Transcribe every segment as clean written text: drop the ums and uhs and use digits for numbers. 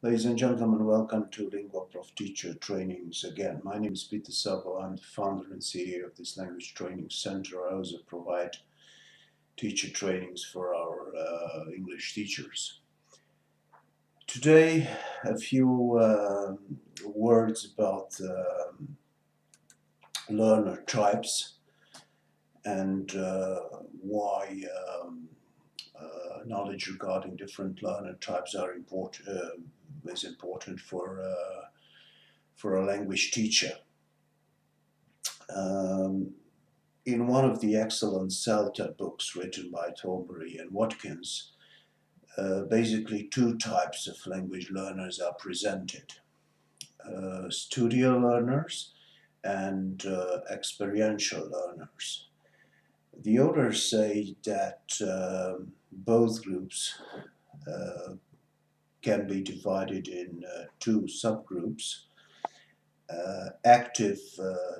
Ladies and gentlemen, welcome to Linguaprof Teacher Trainings again. My name is Peter Sabo. I'm the founder and CEO of this language training center. I also provide teacher trainings for our English teachers. Today, a few words about learner types and why knowledge regarding different learner types is important for a language teacher. In one of the excellent CELTA books written by Thornbury and Watkins, basically two types of language learners are presented: studial learners and experiential learners. The authors say that both groups can be divided in two subgroups: active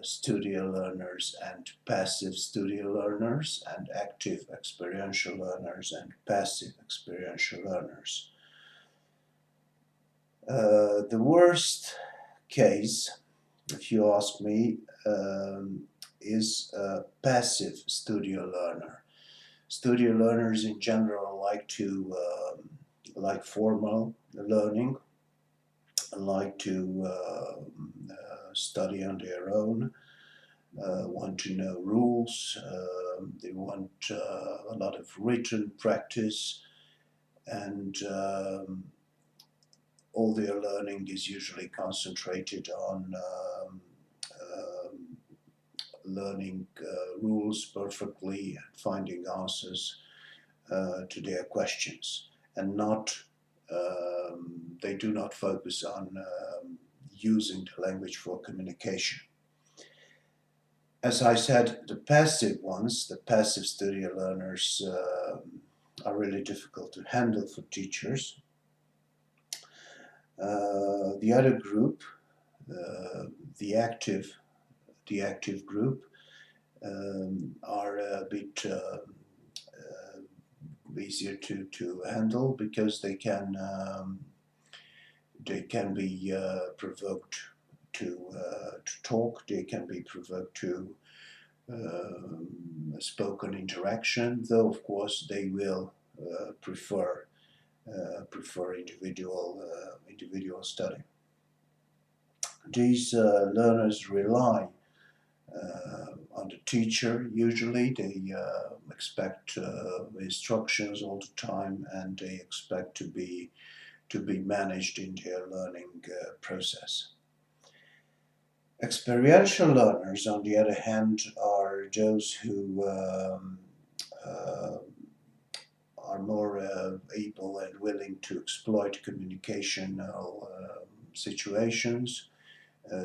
studial learners and passive studial learners, and active experiential learners and passive experiential learners. The worst case, if you ask me, is a passive studial learner. Studial learners in general like formal learning, like to study on their own, want to know rules, they want a lot of written practice, and all their learning is usually concentrated on learning rules perfectly and finding answers to their questions, and they do not focus on using the language for communication. As I said, the passive ones, the passive studial learners, are really difficult to handle for teachers. The other group, the active group, are a bit easier to handle, because they can be provoked to talk. They can be provoked to spoken interaction, though of course they will prefer individual study. These learners rely on the teacher. Usually they expect instructions all the time, and they expect to be managed in their learning process. Experiential learners, on the other hand, are those who are more able and willing to exploit communicational situations.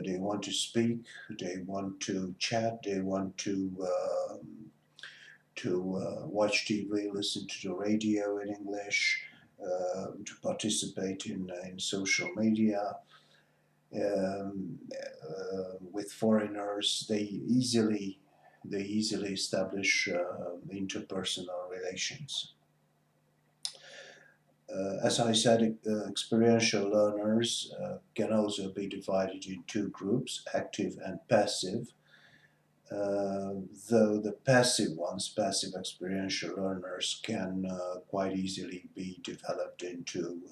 They want to speak, they want to chat, they want to watch TV, listen to the radio in English, to participate in social media. With foreigners, they easily establish interpersonal relations. As I said, experiential learners can also be divided in two groups, active and passive. Though the passive ones, passive experiential learners, can quite easily be developed into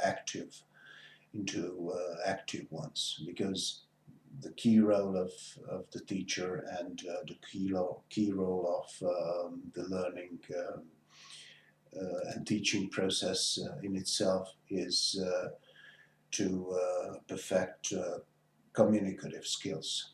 active ones, because the key role of the teacher and the key role of the learning and teaching process in itself is to perfect communicative skills.